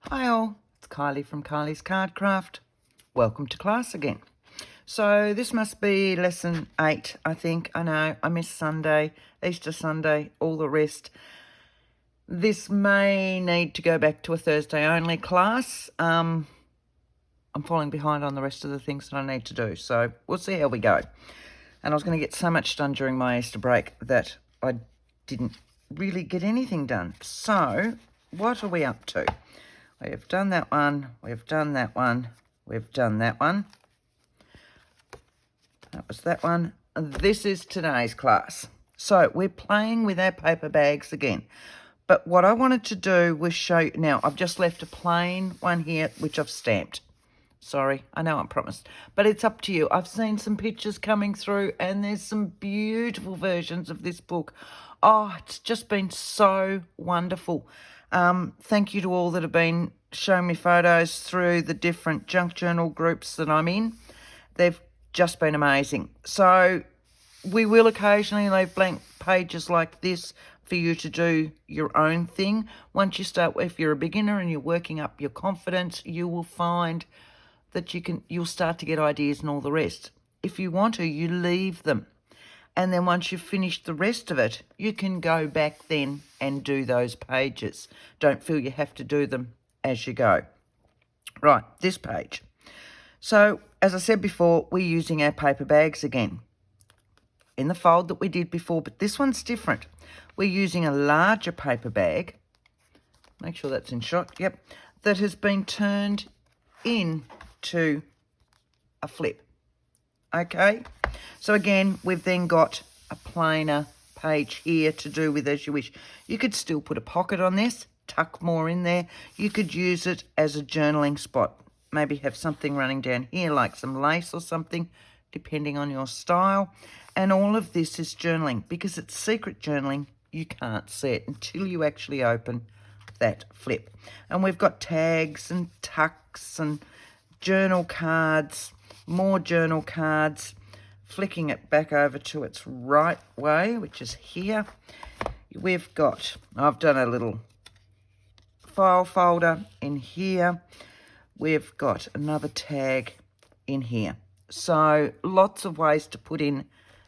Hi all, it's Kylie from Kylie's Card Craft. Welcome to class again. So this must be lesson 8, I think. I know, I missed Sunday, Easter Sunday, all the rest. This may need to go back to a Thursday only class. I'm falling behind on the rest of the things that I need to do, so we'll see how we go. And I was going to get so much done during my Easter break that I didn't really get anything done. So what are we up to? We've done that one, we've done that one, we've done that one. That was that one. This is today's class. So we're playing with our paper bags again. But what I wanted to do was show you, now I've just left a plain one here, which I've stamped. Sorry, I know I promised, but it's up to you. I've seen some pictures coming through and there's some beautiful versions of this book. Oh, it's just been so wonderful. Thank you to all that have been showing me photos through the different junk journal groups that I'm in. They've just been amazing. So we will occasionally leave blank pages like this for you to do your own thing. Once you start, if you're a beginner and you're working up your confidence, you will find that you'll start to get ideas and all the rest. If you want to, you leave them. And then once you've finished the rest of it, you can go back then and do those pages. Don't feel you have to do them as you go. Right, this page. So, as I said before, we're using our paper bags again in the fold that we did before, but this one's different. We're using a larger paper bag. Make sure that's in shot. Yep. That has been turned into a flip. Okay, so again, we've then got a plainer page here to do with as you wish. You could still put a pocket on this, tuck more in there. You could use it as a journaling spot. Maybe have something running down here like some lace or something, depending on your style. And all of this is journaling. Because it's secret journaling, you can't see it until you actually open that flip. And we've got tags and tucks and journal cards, more journal cards, flicking it back over to its right way, which is here. We've got, I've done a little file folder in here. We've got another tag in here. So lots of ways to put in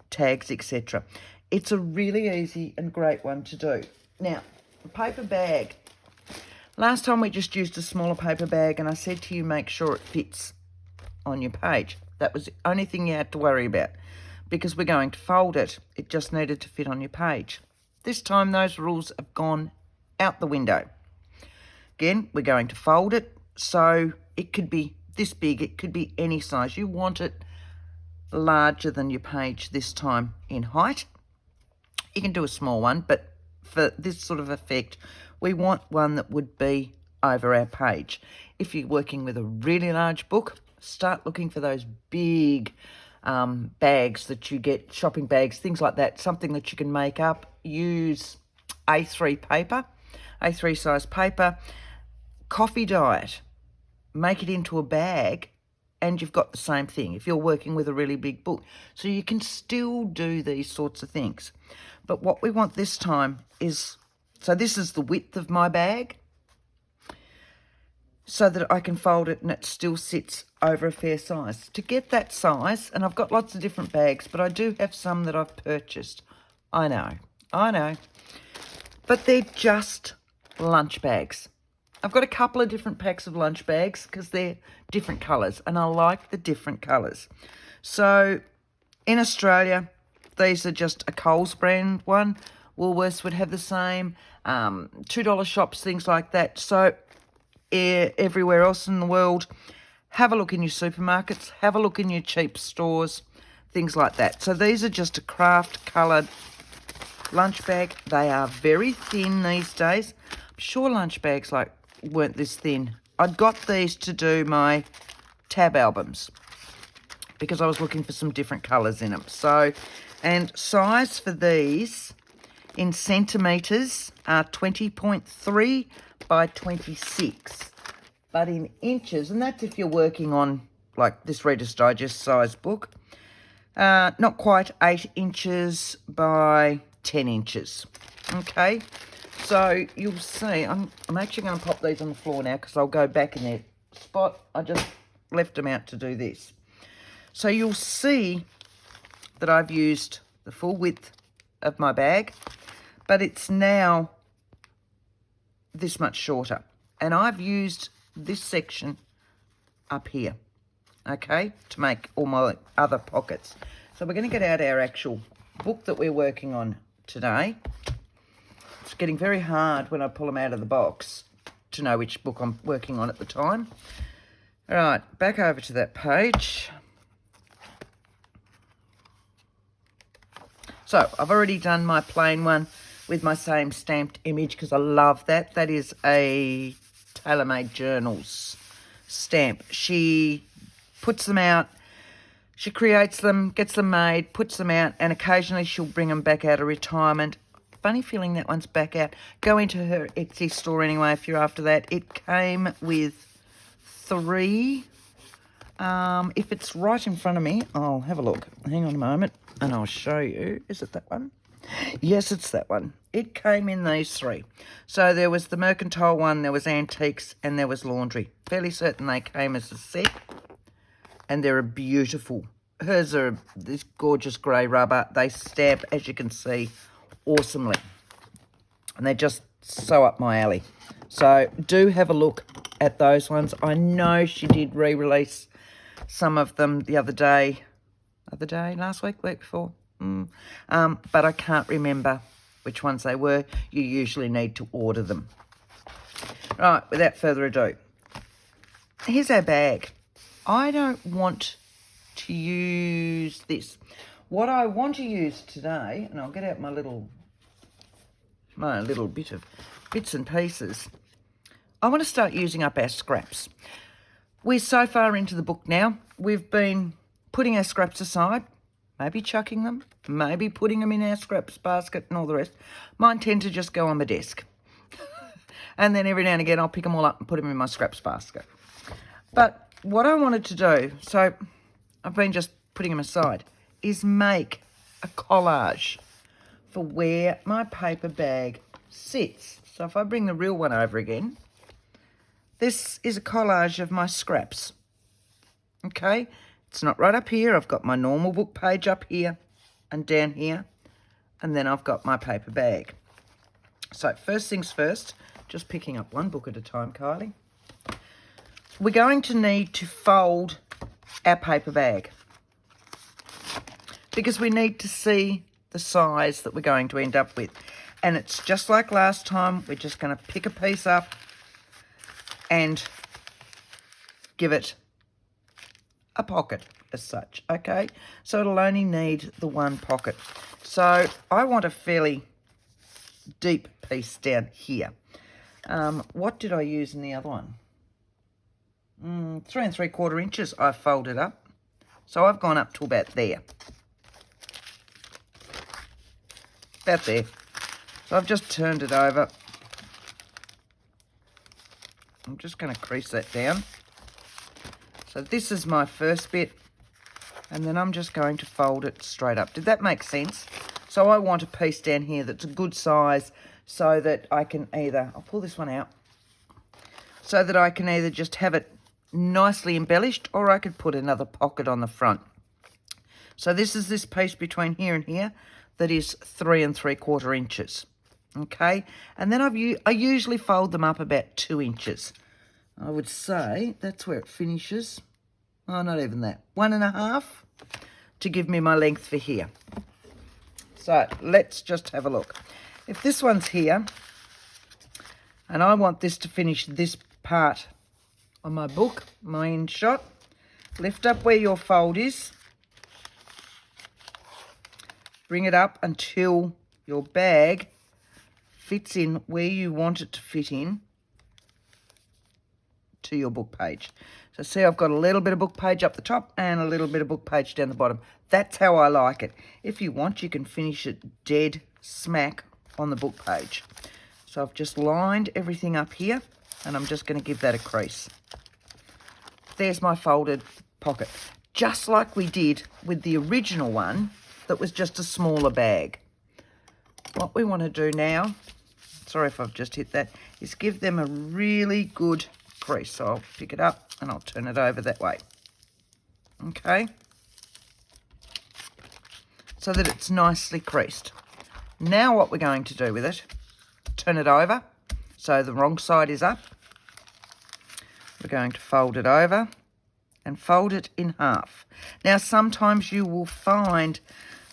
tags, etc. It's a really easy and great one to do. Now, the paper bag. Last time we just used a smaller paper bag and I said to you make sure it fits on your page. That was the only thing you had to worry about because we're going to fold it. It just needed to fit on your page. This time those rules have gone out the window. Again, we're going to fold it so it could be this big. It could be any size. You want it larger than your page this time in height. You can do a small one, but for this sort of effect, we want one that would be over our page. If you're working with a really large book, start looking for those big bags that you get, shopping bags, things like that, something that you can make up. Use A3 paper, A3 size paper. Coffee diet, make it into a bag and you've got the same thing if you're working with a really big book. So you can still do these sorts of things. But what we want this time is, so this is the width of my bag so that I can fold it and it still sits over a fair size. To get that size, and I've got lots of different bags, but I do have some that I've purchased. I know. But they're just lunch bags. I've got a couple of different packs of lunch bags because they're different colours and I like the different colours. So in Australia, these are just a Coles brand one. Woolworths would have the same. $2 shops, things like that. So everywhere else in the world, have a look in your supermarkets, have a look in your cheap stores, things like that. So these are just a craft coloured lunch bag. They are very thin these days. I'm sure lunch bags weren't this thin. I'd got these to do my tab albums because I was looking for some different colours in them. So, and size for these in centimetres are 20.3 by 26. But in inches, and that's if you're working on like this Reader's Digest size book, not quite 8 inches by 10 inches. Okay, So you'll see, I'm actually going to pop these on the floor now because I'll go back in their spot. I just left them out to do this. So you'll see that I've used the full width of my bag, but it's now this much shorter. And I've used this section up here, okay, to make all my other pockets. So we're going to get out our actual book that we're working on today. It's getting very hard when I pull them out of the box to know which book I'm working on at the time. All right, back over to that page. So I've already done my plain one with my same stamped image because I love that. That is a TaylorMade Journals stamp. She puts them out, she creates them, gets them made, puts them out, and occasionally she'll bring them back out of retirement. Funny feeling that one's back out. Go into her Etsy store anyway if you're after that. It came with 3. If it's right in front of me, I'll have a look. Hang on a moment and I'll show you. Is it that one? Yes, it's that one. It came in these 3. So there was the mercantile one, there was antiques, and there was laundry. Fairly certain they came as a set, and they're beautiful. Hers are this gorgeous grey rubber. They stamp, as you can see, awesomely. And they're just so up my alley. So do have a look at those ones. I know she did re-release some of them the other day, last week, week before. But I can't remember which ones they were. You usually need to order them. Right, without further ado, here's our bag. I don't want to use this. What I want to use today, and I'll get out my little bit of bits and pieces. I want to start using up our scraps. We're so far into the book now. We've been putting our scraps aside, maybe chucking them, maybe putting them in our scraps basket and all the rest. Mine tend to just go on my desk. And then every now and again I'll pick them all up and put them in my scraps basket. But what I wanted to do, so I've been just putting them aside, is make a collage for where my paper bag sits. So if I bring the real one over again, this is a collage of my scraps. Okay, it's not right up here. I've got my normal book page up here and down here, and then I've got my paper bag. So first things first, just picking up one book at a time, Kylie. We're going to need to fold our paper bag because we need to see the size that we're going to end up with. And it's just like last time. We're just going to pick a piece up and give it a pocket as such, okay? So it'll only need the one pocket. So I want a fairly deep piece down here. What did I use in the other one? 3 3/4 inches I folded up. So I've gone up to about there. About there. So I've just turned it over. I'm just going to crease that down. So this is my first bit, and then I'm just going to fold it straight up. Did that make sense? So I want a piece down here that's a good size so that I can either, I'll pull this one out, so that I can either just have it nicely embellished or I could put another pocket on the front. So this is this piece between here and here that is 3 3/4 inches. Okay, and then I usually fold them up about 2 inches. I would say that's where it finishes. Oh, not even that. 1.5 to give me my length for here. So let's just have a look. If this one's here, and I want this to finish this part on my book, my end shot, lift up where your fold is, bring it up until your bag fits in where you want it to fit in to your book page. So see, I've got a little bit of book page up the top and a little bit of book page down the bottom. That's how I like it. If you want, you can finish it dead smack on the book page. So I've just lined everything up here, and I'm just going to give that a crease. There's my folded pocket, just like we did with the original one that was just a smaller bag. What we want to do now, sorry if I've just hit that, is give them a really good crease. So I'll pick it up and I'll turn it over that way. Okay? So that it's nicely creased. Now what we're going to do with it, turn it over so the wrong side is up. We're going to fold it over and fold it in half. Now sometimes you will find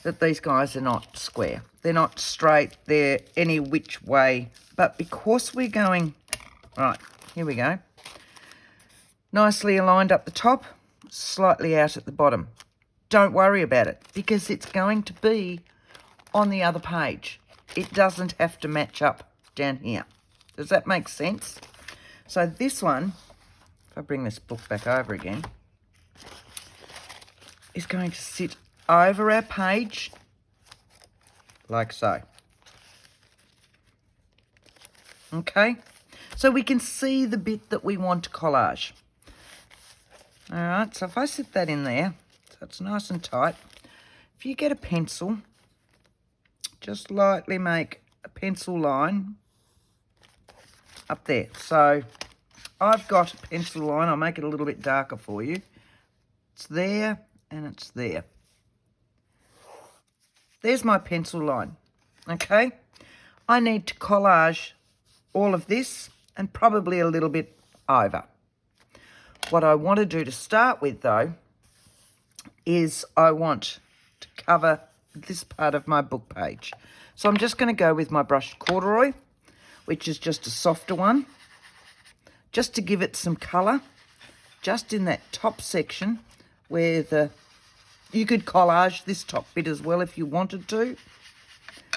that these guys are not square. They're not straight, they're any which way. But because we're going, right, here we go. Nicely aligned up the top, slightly out at the bottom. Don't worry about it because it's going to be on the other page. It doesn't have to match up down here. Does that make sense? So this one, if I bring this book back over again, is going to sit over our page like so. Okay, so we can see the bit that we want to collage. All right, so if I sit that in there, so it's nice and tight. If you get a pencil, just lightly make a pencil line up there. So I've got a pencil line. I'll make it a little bit darker for you. It's there and it's there. There's my pencil line, okay? I need to collage all of this and probably a little bit over. What I want to do to start with, though, is I want to cover this part of my book page. So I'm just going to go with my brushed corduroy, which is just a softer one, just to give it some colour, just in that top section where you could collage this top bit as well if you wanted to,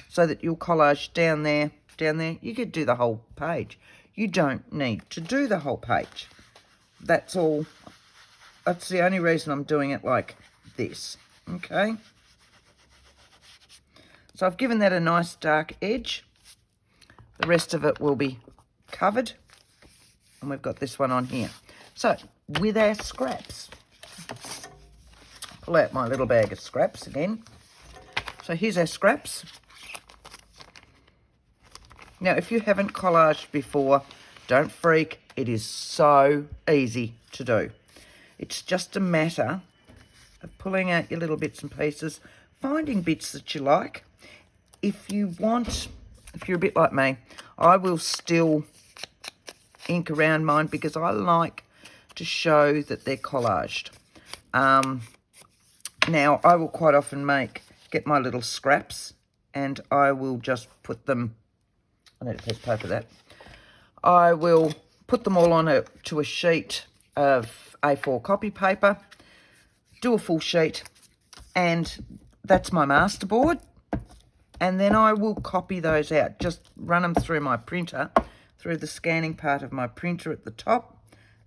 so that you'll collage down there. You could do the whole page. You don't need to do the whole page. That's all. That's the only reason I'm doing it like this, okay? So I've given that a nice dark edge. The rest of it will be covered. And we've got this one on here. So, with our scraps, pull out my little bag of scraps again. So here's our scraps. Now, if you haven't collaged before, don't freak. It is so easy to do. It's just a matter of pulling out your little bits and pieces, finding bits that you like. If you want, if you're a bit like me, I will still ink around mine because I like to show that they're collaged. Now, I will quite often get my little scraps and I will just put them, I need a piece of paper for that. I will put them all to a sheet of A4 copy paper, do a full sheet, and that's my masterboard. And then I will copy those out, just run them through my printer, through the scanning part of my printer at the top,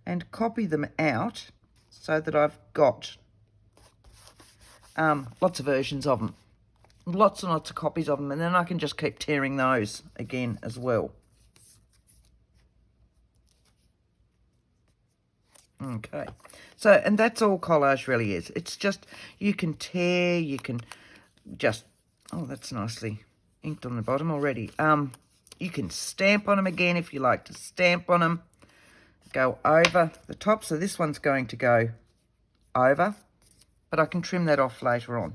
and copy them out so that I've got lots of versions of them, lots and lots of copies of them, and then I can just keep tearing those again as well. Okay, so, and that's all collage really is. It's just, you can tear, you can just, oh, that's nicely inked on the bottom already. You can stamp on them again if you like to stamp on them. Go over the top, so this one's going to go over, but I can trim that off later on.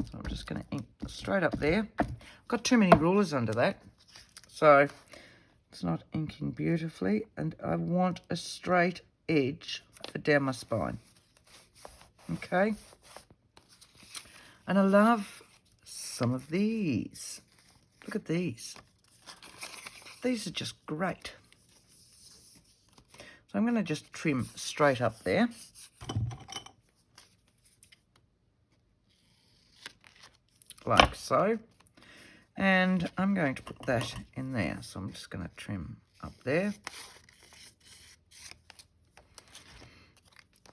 So I'm just going to ink straight up there. I've got too many rulers under that, so it's not inking beautifully, and I want a straight edge for down my spine. Okay, and I love some of these. Look at these. These are just great. So I'm going to just trim straight up there. Like so. And I'm going to put that in there. So I'm just going to trim up there.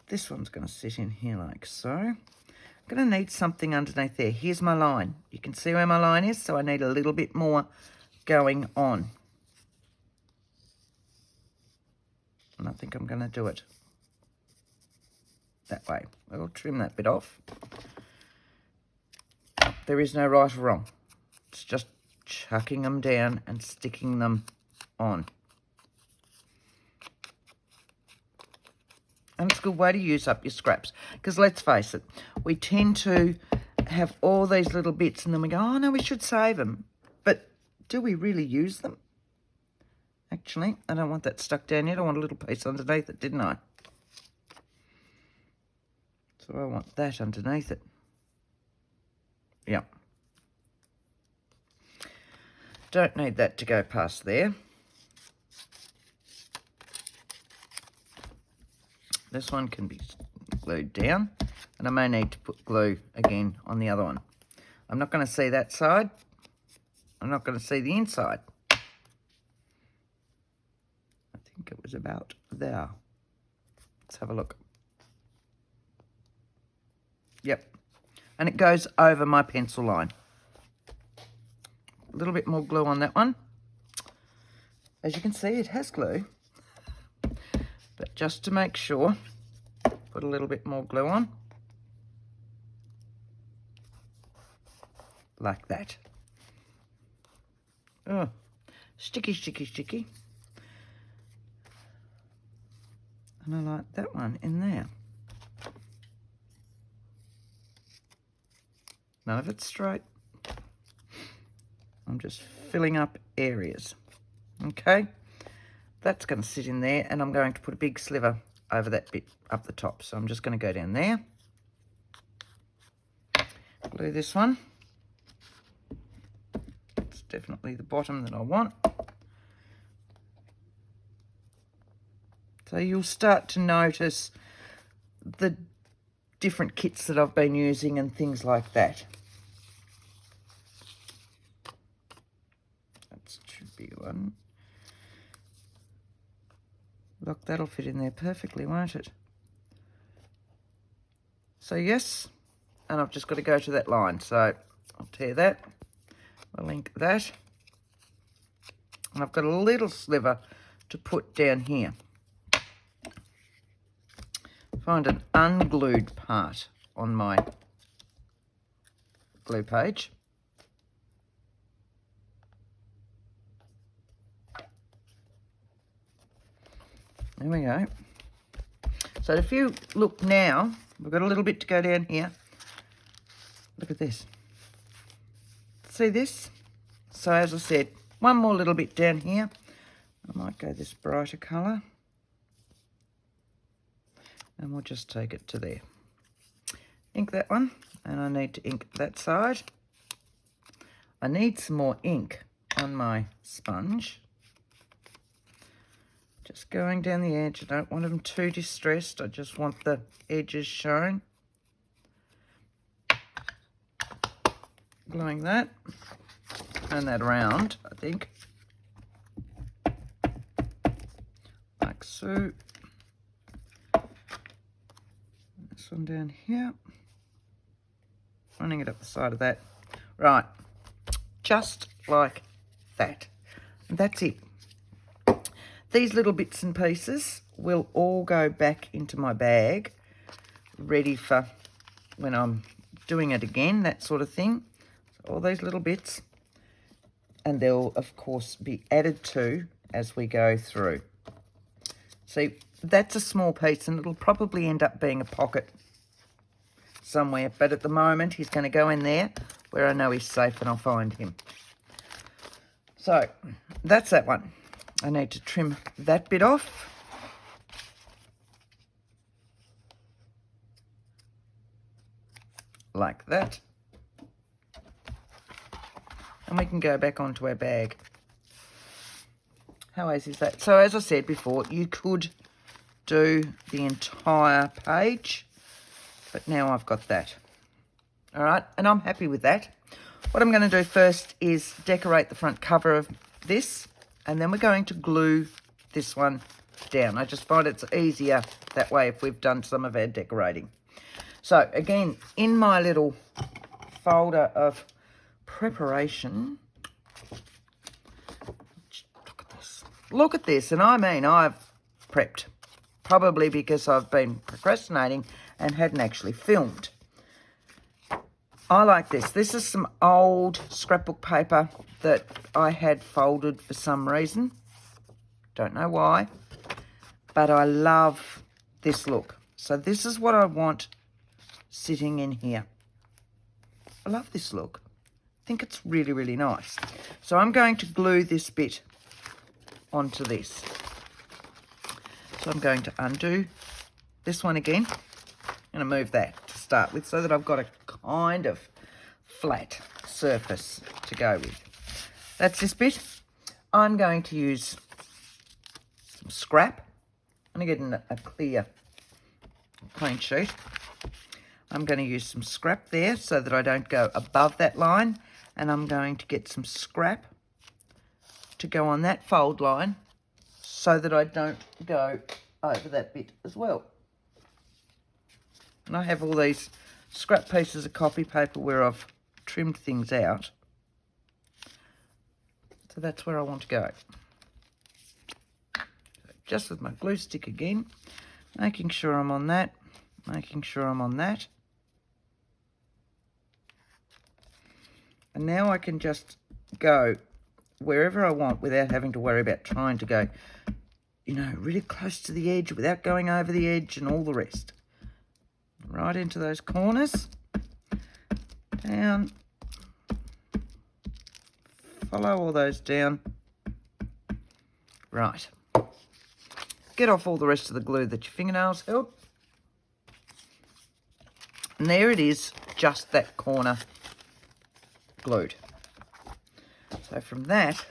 This one's going to sit in here like so. I'm going to need something underneath there. Here's my line. You can see where my line is, so I need a little bit more going on. And I think I'm going to do it that way. I'll trim that bit off. There is no right or wrong. It's just chucking them down and sticking them on. And it's a good way to use up your scraps, because let's face it, we tend to have all these little bits and then we go, oh no, we should save them. But do we really use them? Actually, I don't want that stuck down yet. I want a little piece underneath it, didn't I? So I want that underneath it. Yeah. Don't need that to go past there. This one can be glued down, and I may need to put glue again on the other one. I'm not going to see that side. I'm not going to see the inside. I think it was about there. Let's have a look. Yep. And it goes over my pencil line. A little bit more glue on that one. As you can see, it has glue. But just to make sure, put a little bit more glue on. Like that. Oh, sticky, sticky, sticky. And I like that one in there. None of it's straight. I'm just filling up areas. Okay. That's going to sit in there, and I'm going to put a big sliver over that bit up the top. So I'm just going to go down there. Glue this one. It's definitely the bottom that I want. So you'll start to notice the different kits that I've been using and things like that. That's too big one. Look, that'll fit in there perfectly, won't it? So yes, and I've just got to go to that line. So I'll tear that, I'll link that, and I've got a little sliver to put down here. Find an unglued part on my glue page. There we go. So if you look now, we've got a little bit to go down here. Look at this. See this? So as I said, one more little bit down here. I might go this brighter colour. And we'll just take it to there. Ink that one, and I need to ink that side. I need some more ink on my sponge. Just going down the edge. I don't want them too distressed. I just want the edges shown. Gluing that. Turn that around, I think. Like so. This one down here. Running it up the side of that. Right. Just like that. And that's it. These little bits and pieces will all go back into my bag, ready for when I'm doing it again, that sort of thing. So all these little bits, and they'll, of course, be added to as we go through. See, that's a small piece, and it'll probably end up being a pocket somewhere, but at the moment, he's going to go in there where I know he's safe and I'll find him. So, that's that one. I need to trim that bit off. Like that. And we can go back onto our bag. How easy is that? So as I said before, you could do the entire page, but now I've got that. All right, and I'm happy with that. What I'm going to do first is decorate the front cover of this, and then we're going to glue this one down. I just find it's easier that way if we've done some of our decorating. So again, in my little folder of preparation, look at this. Look at this, and I mean, I've prepped, probably because I've been procrastinating and hadn't actually filmed. I like this. This is some old scrapbook paper that I had folded for some reason. Don't know why, but I love this look. So this is what I want sitting in here. I love this look. I think it's really, really nice. So I'm going to glue this bit onto this. So I'm going to undo this one again. I'm going to move that to start with so that I've got a kind of flat surface to go with. That's this bit. I'm going to use some scrap. I'm going to get a clear, clean sheet. I'm going to use some scrap there so that I don't go above that line. And I'm going to get some scrap to go on that fold line so that I don't go over that bit as well. And I have all these scrap pieces of copy paper where I've trimmed things out. So that's where I want to go. Just with my glue stick again, making sure I'm on that, making sure I'm on that. And now I can just go wherever I want without having to worry about trying to go, you know, really close to the edge without going over the edge and all the rest. Right into those corners. Down. Follow all those down. Right. Get off all the rest of the glue that your fingernails held. And there it is, just that corner glued. So from that,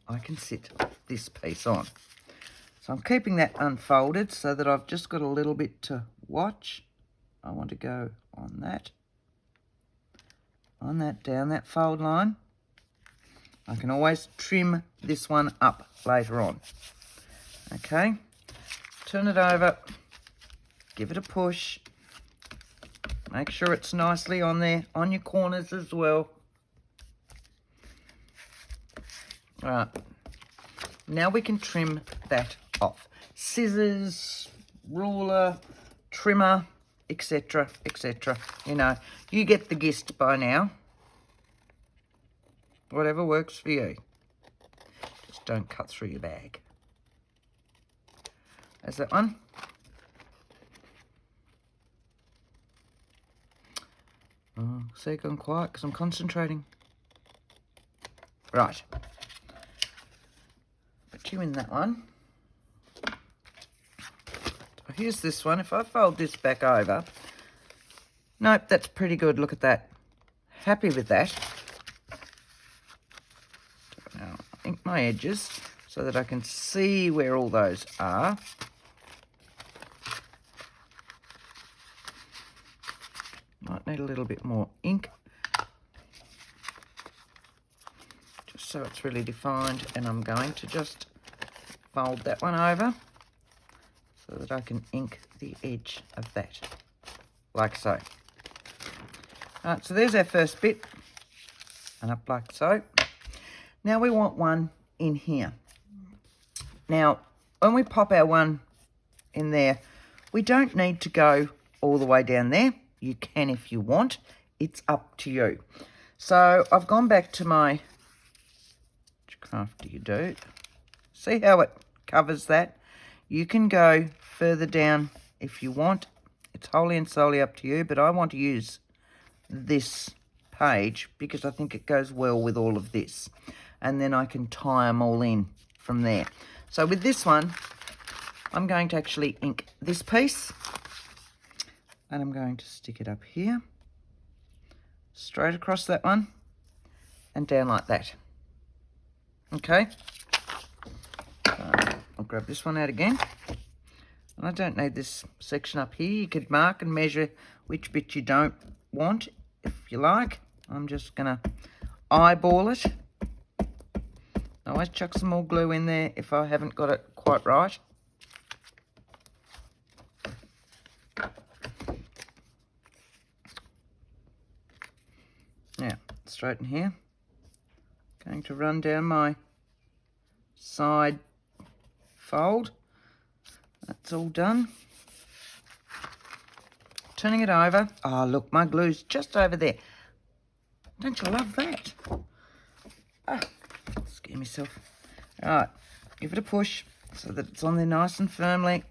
I can sit this piece on. So I'm keeping that unfolded so that I've just got a little bit to watch. I want to go on that, down that fold line. I can always trim this one up later on. Okay, turn it over, give it a push. Make sure it's nicely on there, on your corners as well. Right, now we can trim that off. Scissors, ruler, trimmer, etc, etc. You know, you get the gist by now. Whatever works for you. Just don't cut through your bag. There's that one. Oh, see, gone quiet because I'm concentrating. Right. Put you in that one. So here's this one. If I fold this back over. Nope, that's pretty good. Look at that. Happy with that. Now, ink my edges so that I can see where all those are. Might need a little bit more ink, just so it's really defined. And I'm going to just fold that one over so that I can ink the edge of that, like so. All right, so there's our first bit, and up like so. Now we want one in here. Now, when we pop our one in there, we don't need to go all the way down there. You can if you want. It's up to you. So I've gone back to my, which craft do you do? See how it covers that? You can go further down if you want. It's wholly and solely up to you, but I want to use this page because I think it goes well with all of this. And then I can tie them all in from there. So with this one, I'm going to actually ink this piece. And I'm going to stick it up here, straight across that one, and down like that. Okay. So I'll grab this one out again. And I don't need this section up here. You could mark and measure which bit you don't want, if you like. I'm just going to eyeball it. I always chuck some more glue in there if I haven't got it quite right. Now, straight in here. Going to run down my side fold. That's all done. Turning it over. Oh, look, my glue's just over there. Don't you love that? Oh, myself. All right, give it a push so that it's on there nice and firmly.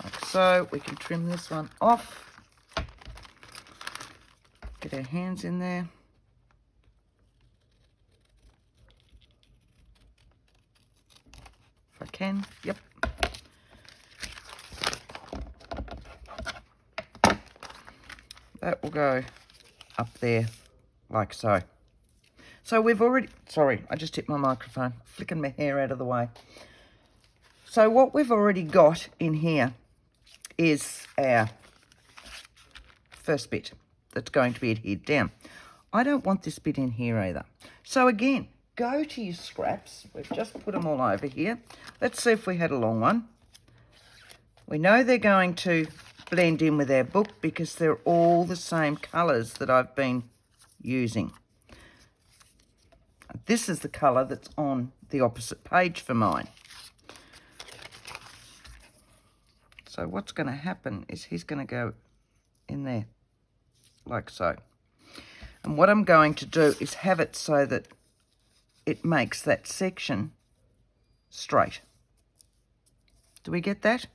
Like so. We can trim this one off. Get our hands in there. If I can, yep. That will go up there like so. So we've already, sorry, I just hit my microphone, flicking my hair out of the way. So what we've already got in here is our first bit that's going to be adhered down. I don't want this bit in here either. So again, go to your scraps. We've just put them all over here. Let's see if we had a long one. We know they're going to blend in with our book because they're all the same colours that I've been using. This is the colour that's on the opposite page for mine. So what's going to happen is he's going to go in there like so. And what I'm going to do is have it so that it makes that section straight. Do we get that?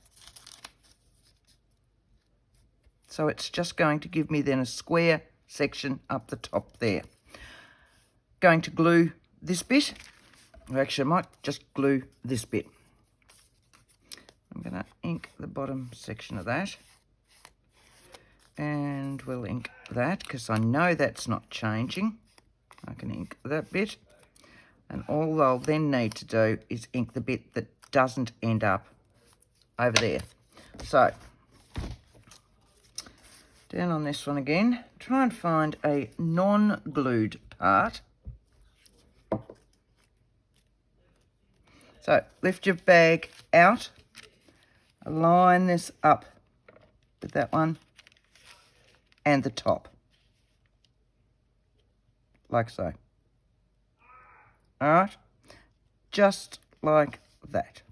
So it's just going to give me then a square section up the top there. Going to glue this bit. Or actually, I might just glue this bit. I'm going to ink the bottom section of that. And we'll ink that because I know that's not changing. I can ink that bit. And all I'll then need to do is ink the bit that doesn't end up over there. So, down on this one again, try and find a non-glued part. So, lift your bag out, align this up with that one and the top, like so. All right, just like that.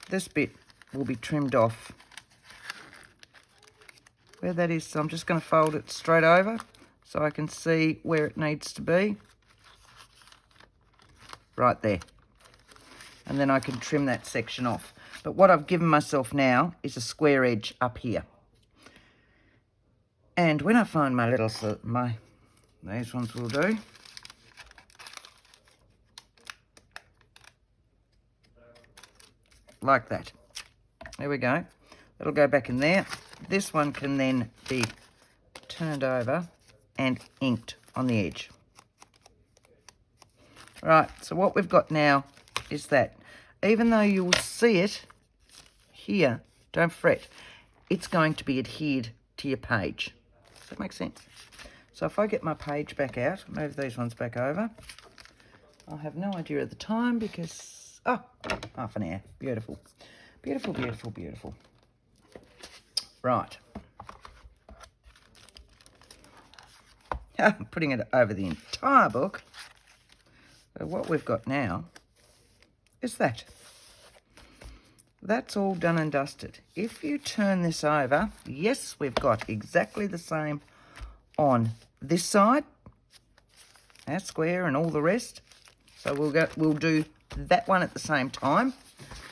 This bit will be trimmed off where that is. So I'm just going to fold it straight over so I can see where it needs to be. Right there. And then I can trim that section off. But what I've given myself now is a square edge up here. And when I find my little, these ones will do. Like that. There we go. It'll go back in there. This one can then be turned over and inked on the edge. Right, so what we've got now is that even though you will see it here, don't fret, it's going to be adhered to your page. Does that make sense? So if I get my page back out, move these ones back over. I'll have no idea at the time because, oh, half an hour. Beautiful. Beautiful, beautiful, beautiful. Right. I'm putting it over the entire book. So what we've got now is that. That's all done and dusted. If you turn this over, yes, we've got exactly the same on this side, our square and all the rest. So we'll do that one at the same time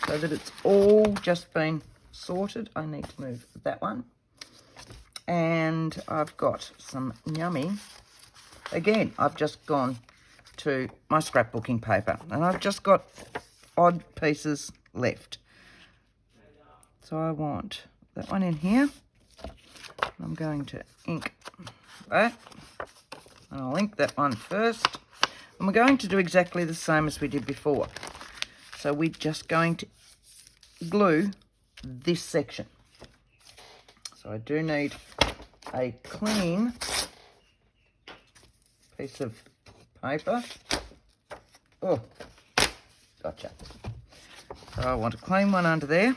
so that it's all just been sorted. I need to move that one. And I've got some yummy. Again, I've just gone to my scrapbooking paper and I've just got odd pieces left. So I want that one in here. I'm going to ink that. I'll ink that one first. And we're going to do exactly the same as we did before. So we're just going to glue this section. So I do need a clean piece of paper. Oh, gotcha. So I want a clean one under there.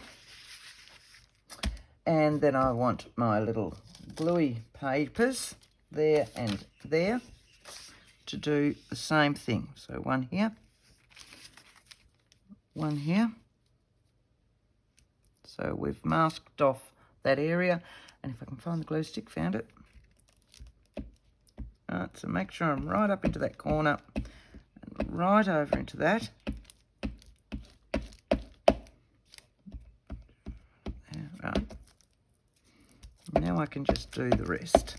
And then I want my little gluey papers there and there to do the same thing. So one here, one here. So we've masked off that area. And if I can find the glue stick, found it. Right, so make sure I'm right up into that corner and right over into that. Yeah, right. Now I can just do the rest.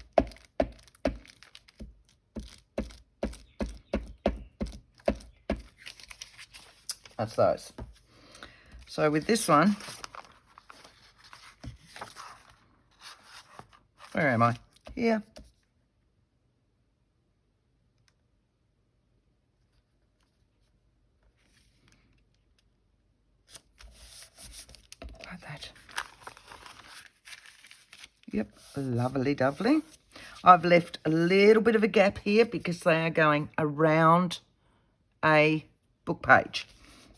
That's those. So with this one, where am I? Here. Like that. Yep, lovely, lovely. I've left a little bit of a gap here because they are going around a book page.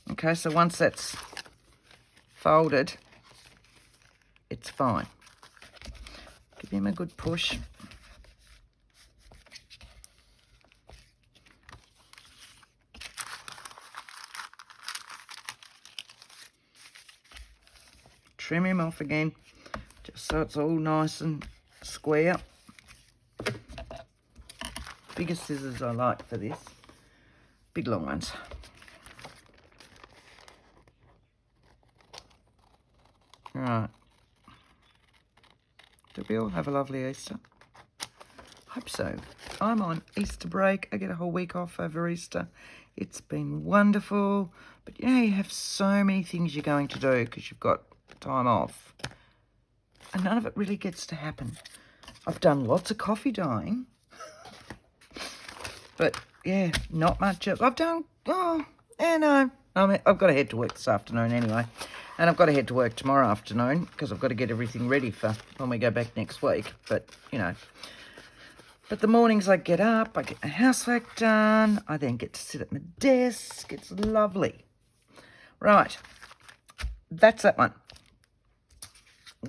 Okay, so once that's folded, it's fine. Give him a good push. Trim him off again, just so it's all nice and square. Bigger scissors I like for this. Big long ones. Right. Do we all have a lovely Easter? Hope so. I'm on Easter break. I get a whole week off over Easter. It's been wonderful. But you know, you have so many things you're going to do because you've got time off. And none of it really gets to happen. I've done lots of coffee dyeing. But yeah, not much. I've done, oh, yeah, no. I've got to head to work this afternoon anyway. And I've got to head to work tomorrow afternoon because I've got to get everything ready for when we go back next week. But, you know. But the mornings I get up, I get my housework done. I then get to sit at my desk. It's lovely. Right. That's that one.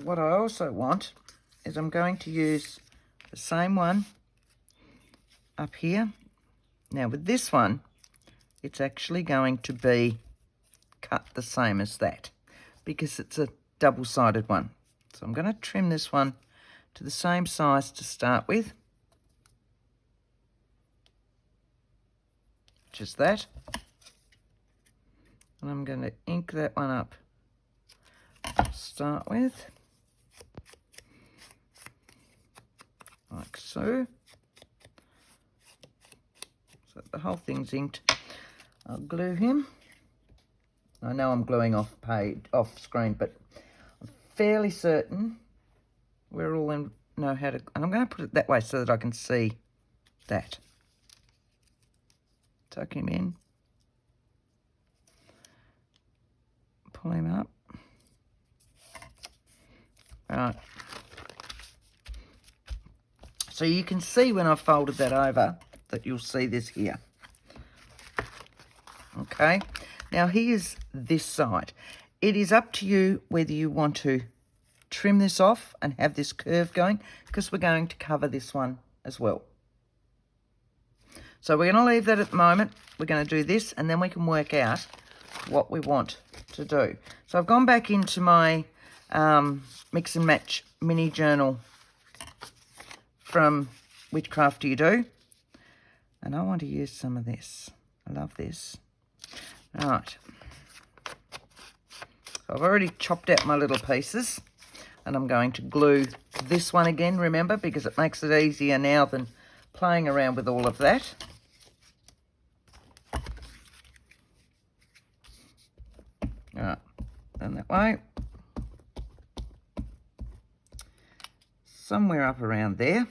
What I also want is I'm going to use the same one up here. Now with this one, it's actually going to be cut the same as that because it's a double-sided one. So I'm going to trim this one to the same size to start with, which is that. And I'm going to ink that one up to start with, like so. So the whole thing's inked. I'll glue him. I know I'm gluing off screen, but I'm fairly certain we're all know how to, and I'm going to put it that way so that I can see that. Tuck him in. Pull him up. Right. So you can see when I've folded that over that you'll see this here. Okay. Now here's this side. It is up to you whether you want to trim this off and have this curve going because we're going to cover this one as well. So we're going to leave that at the moment. We're going to do this and then we can work out what we want to do. So I've gone back into my mix and match mini journal from Which Craft Do You Do? And I want to use some of this. I love this. All right. So I've already chopped out my little pieces and I'm going to glue this one again, remember, because it makes it easier now than playing around with all of that. All right, and that way. Somewhere up around there.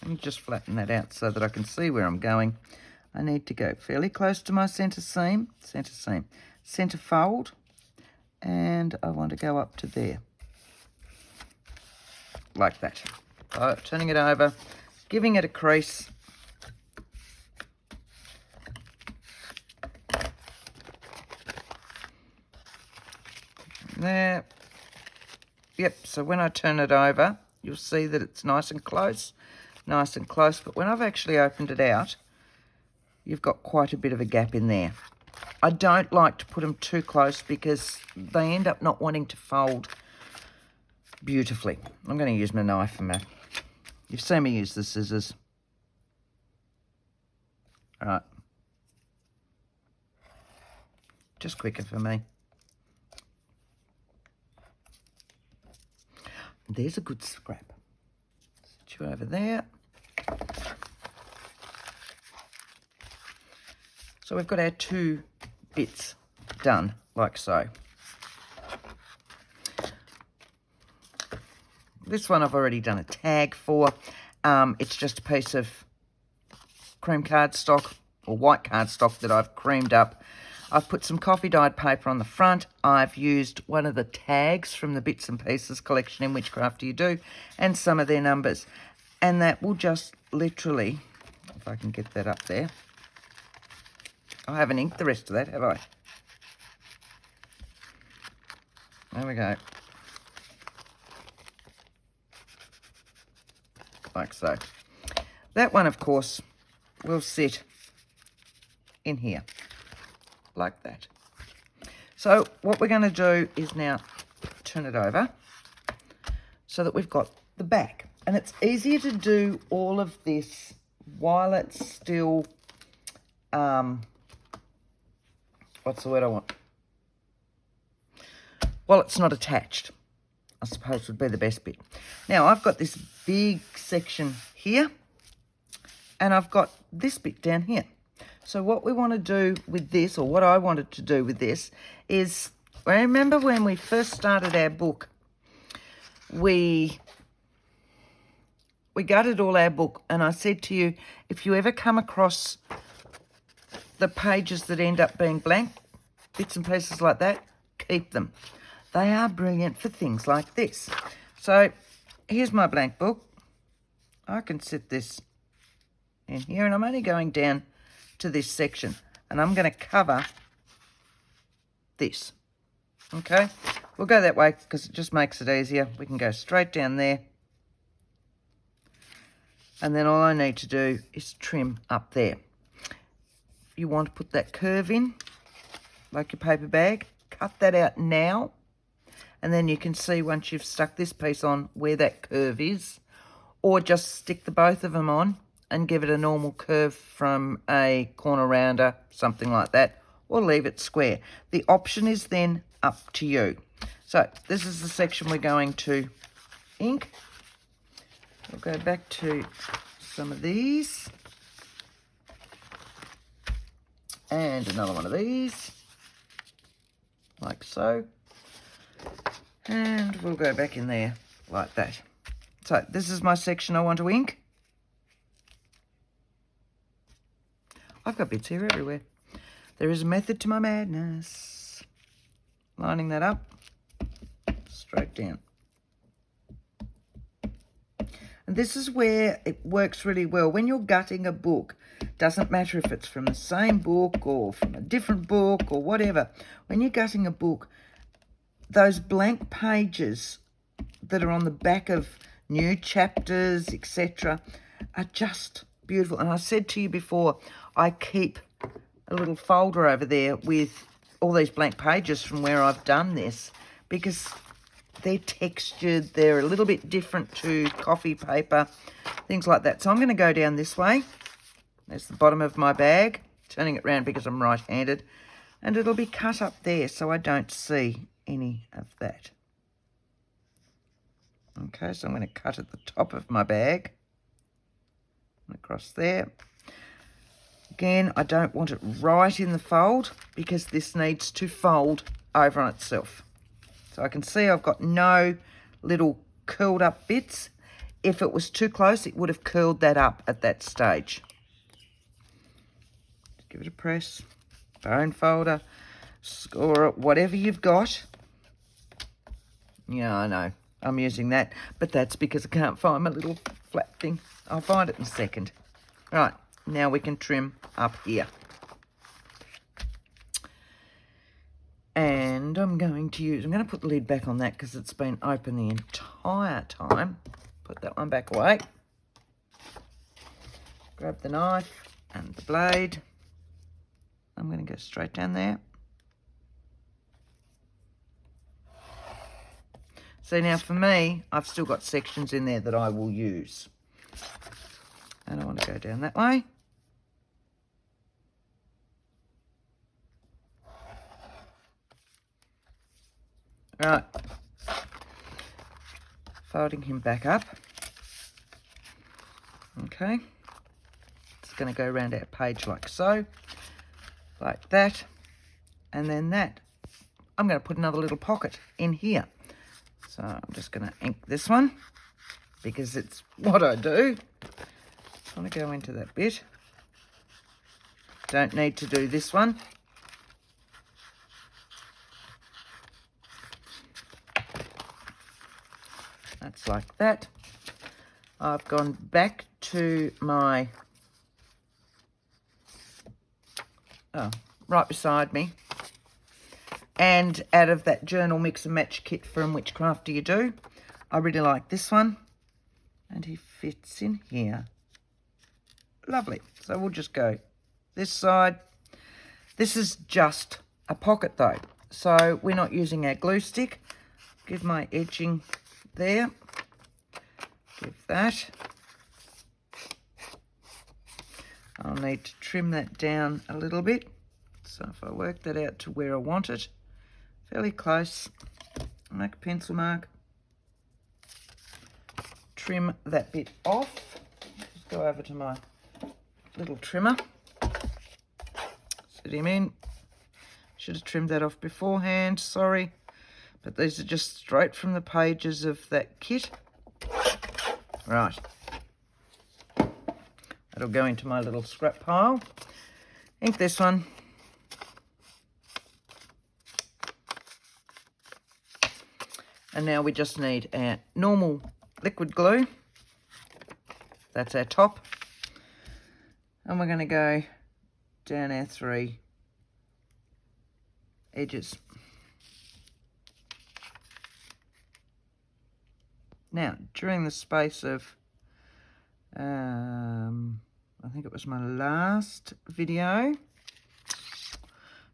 And just flatten that out so that I can see where I'm going. I need to go fairly close to my centre fold, and I want to go up to there, like that. So turning it over, giving it a crease. There. Yep, so when I turn it over, you'll see that it's nice and close, but when I've actually opened it out, you've got quite a bit of a gap in there. I don't like to put them too close because they end up not wanting to fold beautifully. I'm going to use my knife and you've seen me use the scissors. All right. Just quicker for me. There's a good scrap. Set you over there. So we've got our 2 bits done, like so. This one I've already done a tag for. It's just a piece of cream cardstock or white cardstock that I've creamed up. I've put some coffee dyed paper on the front. I've used one of the tags from the Bits and Pieces collection in Witchcraft You Do and some of their numbers. And that will just literally, if I can get that up there. I haven't inked the rest of that, have I? There we go. Like so. That one, of course, will sit in here, like that. So what we're going to do is now turn it over so that we've got the back. And it's easier to do all of this while it's still, what's the word I want? While it's not attached, I suppose would be the best bit. Now, I've got this big section here, and I've got this bit down here. So what we want to do with this, or what I wanted to do with this, is, remember when we first started our book, we gutted all our book, and I said to you, if you ever come across the pages that end up being blank, bits and pieces like that, keep them. They are brilliant for things like this. So here's my blank book. I can sit this in here, and I'm only going down to this section, and I'm going to cover this. Okay, we'll go that way because it just makes it easier. We can go straight down there, and then all I need to do is trim up there. If you want to put that curve in, like your paper bag, cut that out now, and then you can see once you've stuck this piece on where that curve is, or just stick the both of them on and give it a normal curve from a corner rounder, something like that, or leave it square. The option is then up to you. So this is the section we're going to ink. We'll go back to some of these. And another one of these, like so. And we'll go back in there like that. So this is my section I want to ink. I've got bits here everywhere. There is a method to my madness. Lining that up, straight down. And this is where it works really well. When you're gutting a book, doesn't matter if it's from the same book or from a different book or whatever. When you're gutting a book, those blank pages that are on the back of new chapters, etc., are just beautiful. And I said to you before, I keep a little folder over there with all these blank pages from where I've done this, because they're textured, they're a little bit different to coffee paper, things like that. So I'm going to go down this way. There's the bottom of my bag, turning it around because I'm right-handed, and it'll be cut up there so I don't see any of that. Okay, so I'm going to cut at the top of my bag and across there. Again, I don't want it right in the fold because this needs to fold over on itself. So I can see I've got no little curled up bits. If it was too close, it would have curled that up at that stage. Just give it a press, bone folder, score it, whatever you've got. Yeah, I know, I'm using that, but that's because I can't find my little flat thing. I'll find it in a second. Right, now we can trim up here. And I'm going to put the lid back on that because it's been open the entire time. Put that one back away. Grab the knife and the blade. I'm going to go straight down there. So now for me, I've still got sections in there that I will use. And I want to go down that way. Right. Folding him back up. Okay. It's going to go around our page like so. Like that. And then that. I'm going to put another little pocket in here. So I'm just going to ink this one because it's what I do. I want to go into that bit. Don't need to do this one. That's like that. I've gone back to my, right beside me. And out of that journal mix and match kit from Which Craft Do You Do, I really like this one. And he fits in here. Lovely. So we'll just go this side. This is just a pocket though. So we're not using our glue stick. Give my edging there. Give that. I'll need to trim that down a little bit. So if I work that out to where I want it, fairly close, I'll make a pencil mark. Trim that bit off. Just go over to my little trimmer. Set him in. Should have trimmed that off beforehand, sorry. But these are just straight from the pages of that kit. Right. That'll go into my little scrap pile. Ink this one. And now we just need our normal liquid glue. That's our top. And we're going to go down our 3 edges. Now, during the space of, I think it was my last video,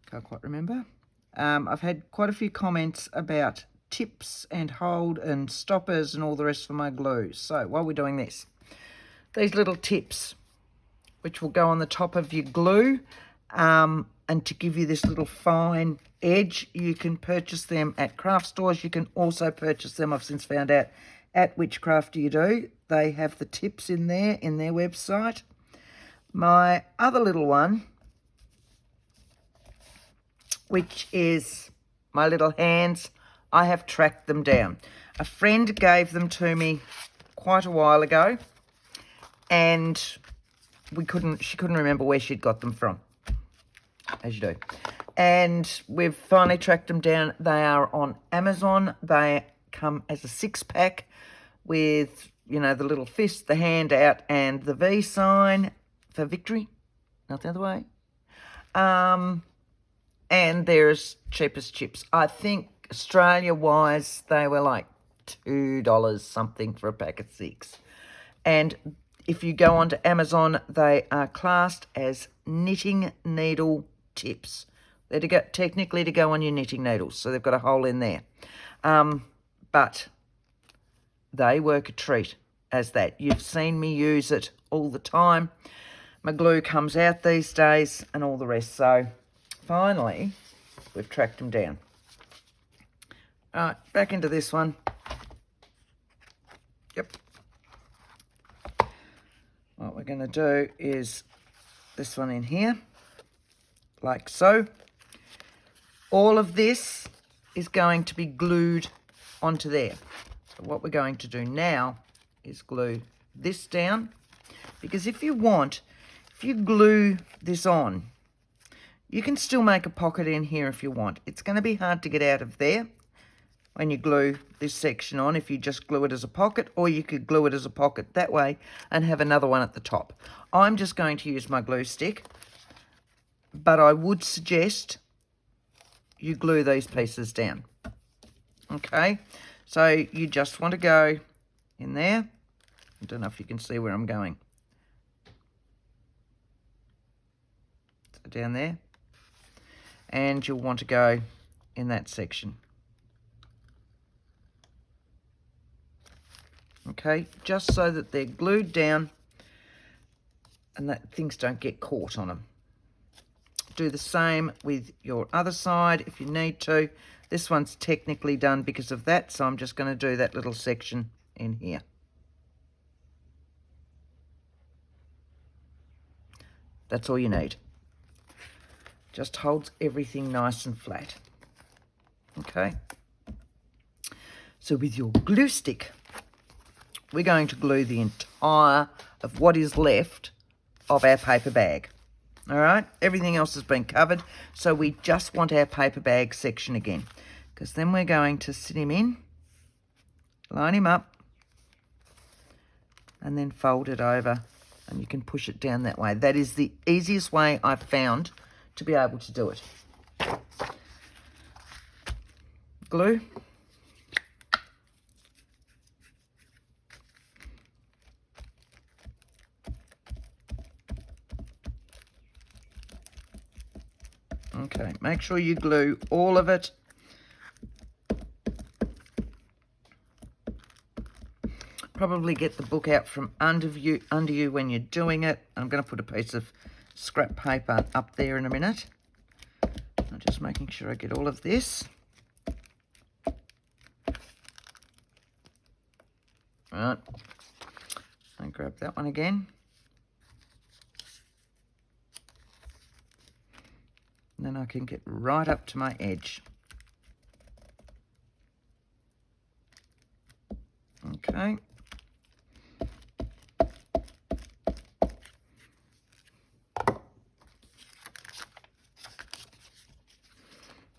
can't quite remember, I've had quite a few comments about tips and hold and stoppers and all the rest for my glue. So while we're doing this, these little tips, which will go on the top of your glue, and to give you this little fine edge, you can purchase them at craft stores. You can also purchase them, I've since found out, at Which Craft Do You Do. They have the tips in there, in their website. My other little one, which is my little hands, I have tracked them down. A friend gave them to me quite a while ago, and she couldn't remember where she'd got them from, as you do. And we've finally tracked them down. They are on Amazon. They come as a 6-pack with, you know, the little fist, the hand out, and the V sign for victory, not the other way. And they're as cheap as chips. I think Australia-wise, they were like $2 something for a pack of 6. And if you go onto Amazon, they are classed as knitting needle tips. They're technically to go on your knitting needles, so they've got a hole in there. But they work a treat as that. You've seen me use it all the time. My glue comes out these days and all the rest. So finally, we've tracked them down. All right, back into this one. Yep. What we're going to do is this one in here, like so. All of this is going to be glued onto there. So what we're going to do now is glue this down, because if you glue this on, you can still make a pocket in here if you want. It's going to be hard to get out of there when you glue this section on if you just glue it as a pocket, or you could glue it as a pocket that way and have another one at the top. I'm just going to use my glue stick, but I would suggest you glue these pieces down. Okay, so you just want to go in there. I don't know if you can see where I'm going. So down there. And you'll want to go in that section. okay, just so that they're glued down and that things don't get caught on them. Do the same with your other side if you need to. This one's technically done because of that, so I'm just going to do that little section in here. That's all you need. Just holds everything nice and flat. Okay. So with your glue stick, we're going to glue the entire of what is left of our paper bag. All right, everything else has been covered, so we just want our paper bag section again, because then we're going to sit him in, line him up, and then fold it over, and you can push it down that way. That is the easiest way I've found to be able to do it. Glue. Okay, make sure you glue all of it. Probably get the book out from under you when you're doing it. I'm going to put a piece of scrap paper up there in a minute. I'm just making sure I get all of this. Right, and grab that one again. And then I can get right up to my edge. Okay.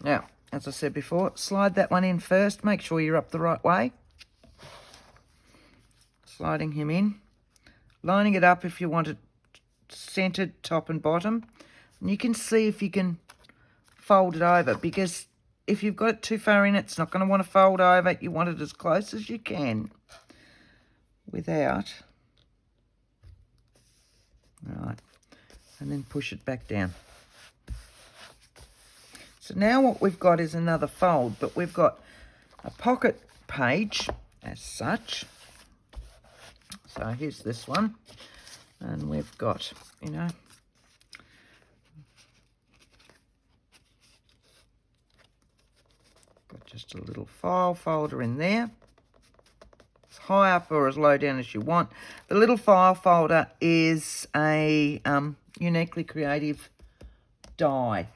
Now, as I said before, slide that one in first. Make sure you're up the right way. Sliding him in. Lining it up if you want it centered top and bottom. And you can see if you can fold it over, because if you've got it too far in, it's not going to want to fold over. You want it as close as you can without. Right. And then push it back down. So now what we've got is another fold, but we've got a pocket page as such. So here's this one. And we've got, you know, got just a little file folder in there. As high up or as low down as you want. The little file folder is a uniquely creative die.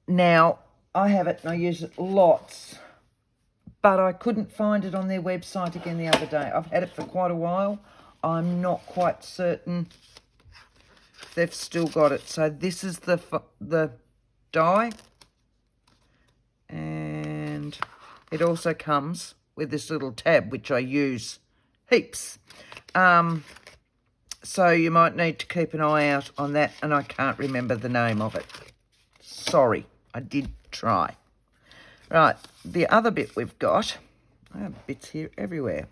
Now, I have it and I use it lots, but I couldn't find it on their website again the other day. I've had it for quite a while. I'm not quite certain if they've still got it. So this is the die, and it also comes with this little tab, which I use heaps. So you might need to keep an eye out on that, and I can't remember the name of it. Sorry, I did try. Right, the other bit we've got, I have bits here everywhere.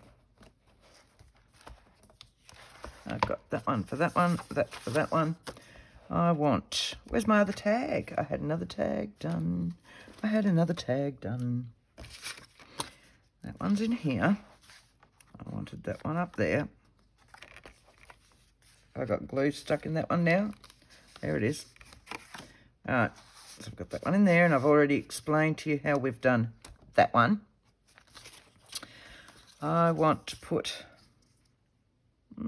I've got that one for that one, that for that one. I want, where's my other tag? I had another tag done. I had another tag done. That one's in here. I wanted that one up there. I got glue stuck in that one now. There it is. All right, so I've got that one in there, and I've already explained to you how we've done that one. I want to put, I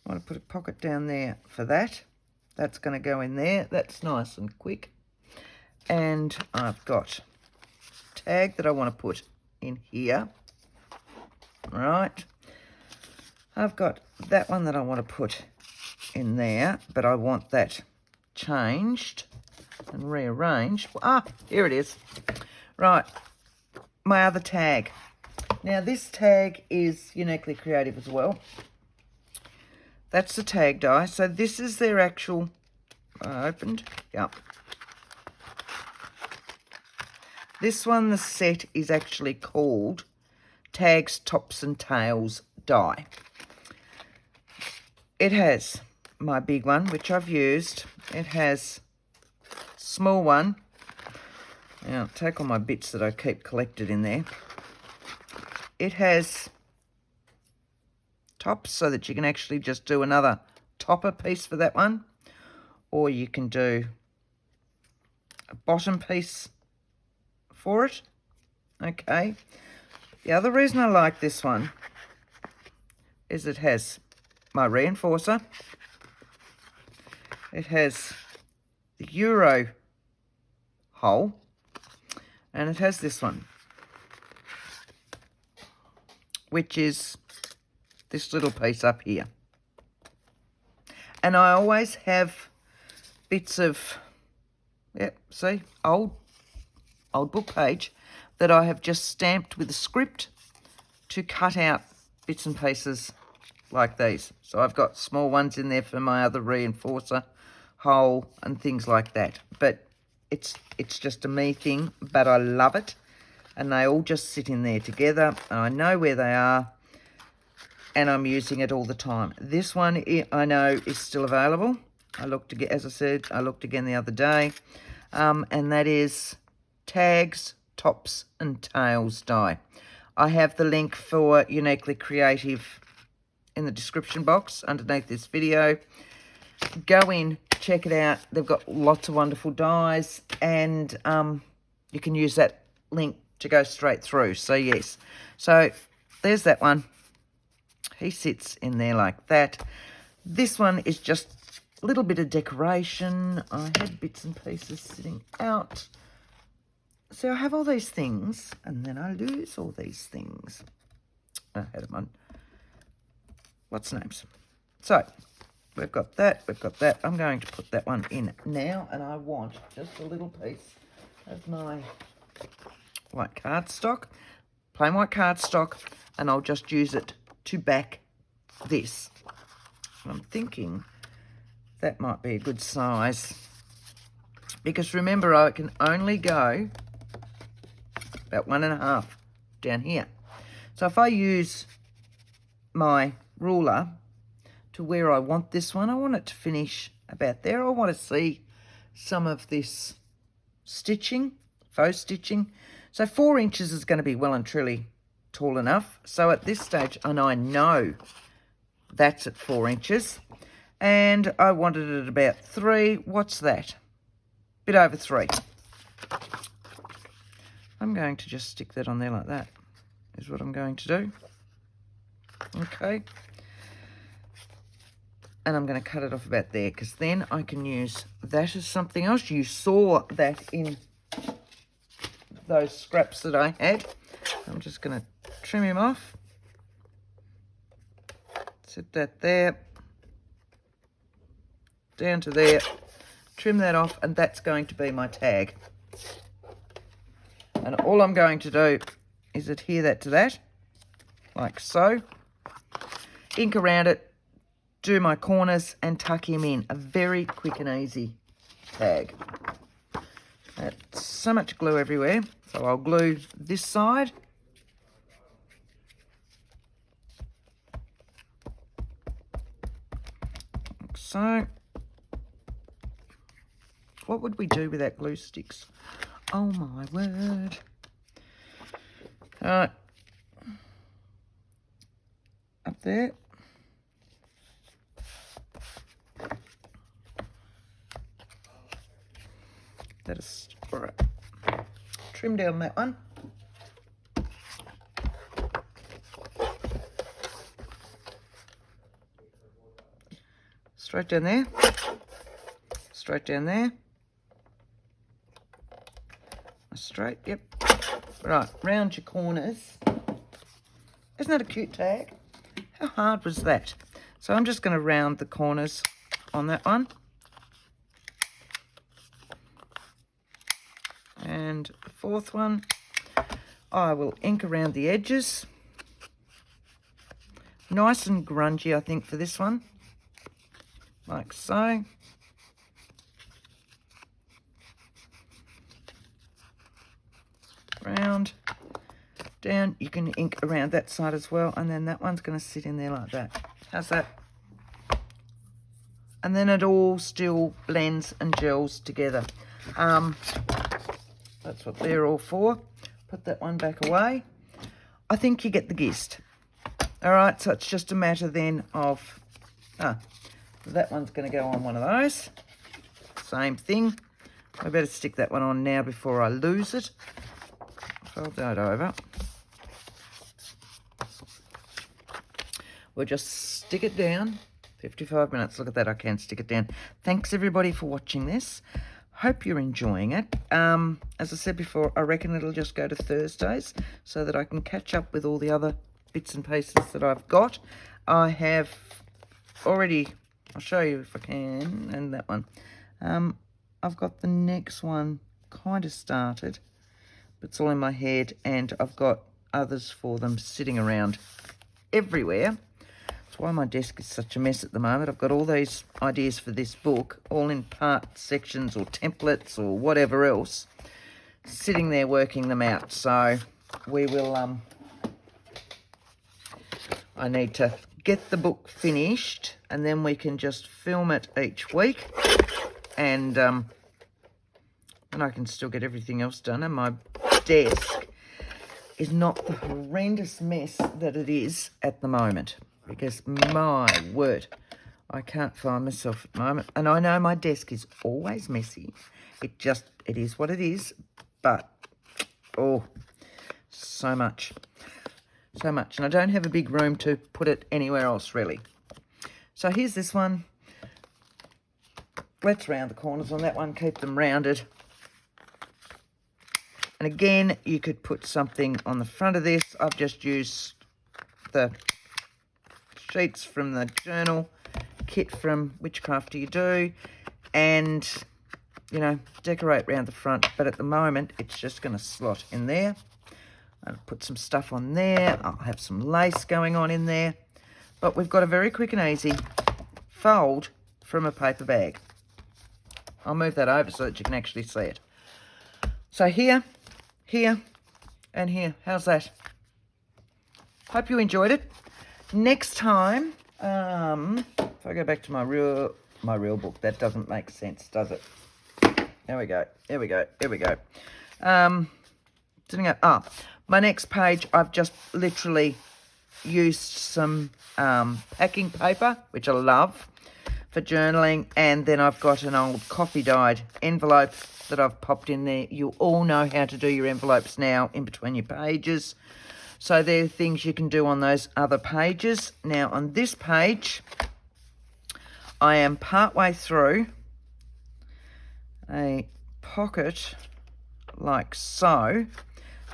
want to put a pocket down there for that. That's going to go in there. That's nice and quick. And I've got a tag that I want to put in here. Right. I've got that one that I want to put in there, but I want that changed and rearranged. Ah, here it is. Right, my other tag. Now this tag is uniquely creative as well. That's the tag die. So this is their actual, opened, yep. This one, the set, is actually called Tags, Tops and Tails Die. It has my big one, which I've used. It has small one. Now, take all my bits that I keep collected in there. it has tops so that you can actually just do another topper piece for that one, or you can do a bottom piece for it. Okay, the other reason I like this one is it has my reinforcer, it has the Euro hole, and it has this one, which is this little piece up here. And I always have bits of, see, old book page that I have just stamped with a script to cut out bits and pieces like these. So I've got small ones in there for my other reinforcer hole and things like that. But it's just a me thing, but I love it. And they all just sit in there together. And I know where they are. And I'm using it all the time. This one I know is still available. I looked again, as I said, I looked again the other day. And that is Tags, Tops and Tails die. I have the link for Uniquely Creative in the description box underneath this video. Go in, check it out. They've got lots of wonderful dies, and you can use that link to go straight through. So yes, so there's that one. He sits in there like that. This one is just a little bit of decoration. I had bits and pieces sitting out. So I have all these things, and then I lose all these things. I had them on. What's names? So we've got that, we've got that. I'm going to put that one in now, and I want just a little piece of my white cardstock, plain white cardstock, and I'll just use it to back this. I'm thinking that might be a good size, because remember, I can only go about 1.5 down here. So if I use my ruler to where I want this one, I want it to finish about there. I want to see some of this stitching, faux stitching. So 4 inches is going to be well and truly tall enough. So at this stage, and I know that's at 4 inches, and I wanted it at about 3. What's that? Bit over 3. I'm going to just stick that on there like that, is what I'm going to do. Okay. And I'm going to cut it off about there, because then I can use that as something else. You saw that in those scraps that I had. I'm just going to trim him off. Set that there. Down to there. Trim that off, and that's going to be my tag. And all I'm going to do is adhere that to that, like so. Ink around it, do my corners, and tuck him in. A very quick and easy tag. That's so much glue everywhere, so I'll glue this side. Like so. What would we do without glue sticks? Oh my word. Alright. Up there. That is, alright. Trim down that one. Straight down there. Straight down there. Straight, yep. Right, round your corners. Isn't that a cute tag? How hard was that? So I'm just going to round the corners on that one. And the fourth one, I will ink around the edges. Nice and grungy, I think, for this one. Like so. Round, down. You can ink around that side as well, and then that one's going to sit in there like that. How's that? And then it all still blends and gels together. That's what they're all for. Put that one back away. I think you get the gist. All right, so it's just a matter then of, that one's going to go on one of those. Same thing. I better stick that one on now before I lose it. Fold that over. We'll just stick it down. 55 minutes. Look at that. I can stick it down. Thanks, everybody, for watching this. Hope you're enjoying it. As I said before, I reckon it'll just go to Thursdays so that I can catch up with all the other bits and pieces that I've got. I have already, I'll show you if I can, and that one. I've got the next one kind of started, but it's all in my head, and I've got others for them sitting around everywhere. That's why my desk is such a mess at the moment. I've got all these ideas for this book, all in part sections or templates or whatever else, sitting there working them out. So we will, I need to get the book finished, and then we can just film it each week, and I can still get everything else done. And my desk is not the horrendous mess that it is at the moment, because my word, I can't find myself at the moment. And I know my desk is always messy. It is what it is, but oh, so much. So much, and I don't have a big room to put it anywhere else, really. So here's this one. Let's round the corners on that one, keep them rounded. And again, you could put something on the front of this. I've just used the sheets from the journal kit from Witchcraft Do You Do, and, you know, decorate round the front. But at the moment, it's just going to slot in there. I'll put some stuff on there. I'll have some lace going on in there. But we've got a very quick and easy fold from a paper bag. I'll move that over so that you can actually see it. So here, here, and here. How's that? Hope you enjoyed it. Next time, if I go back to my real book, that doesn't make sense, does it? There we go. There we go. There we go. Sitting up. My next page, I've just literally used some packing paper, which I love, for journaling. And then I've got an old coffee-dyed envelope that I've popped in there. You all know how to do your envelopes now in between your pages. So there are things you can do on those other pages. Now, on this page, I am partway through a pocket like so.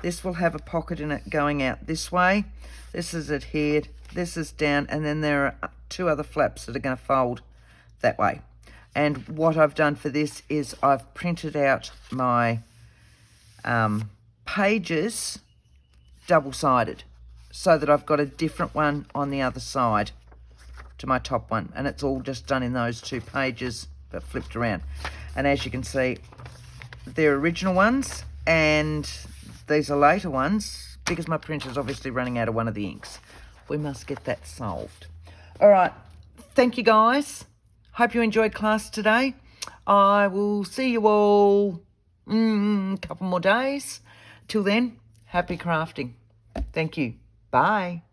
This will have a pocket in it going out this way. This is adhered, this is down, and then there are two other flaps that are going to fold that way. And what I've done for this is I've printed out my pages double-sided so that I've got a different one on the other side to my top one. And it's all just done in those two pages but flipped around. And as you can see, they're original ones, and these are later ones because my printer's obviously running out of one of the inks. We must get that solved. All right. Thank you, guys. Hope you enjoyed class today. I will see you all a couple more days. Till then, happy crafting. Thank you. Bye.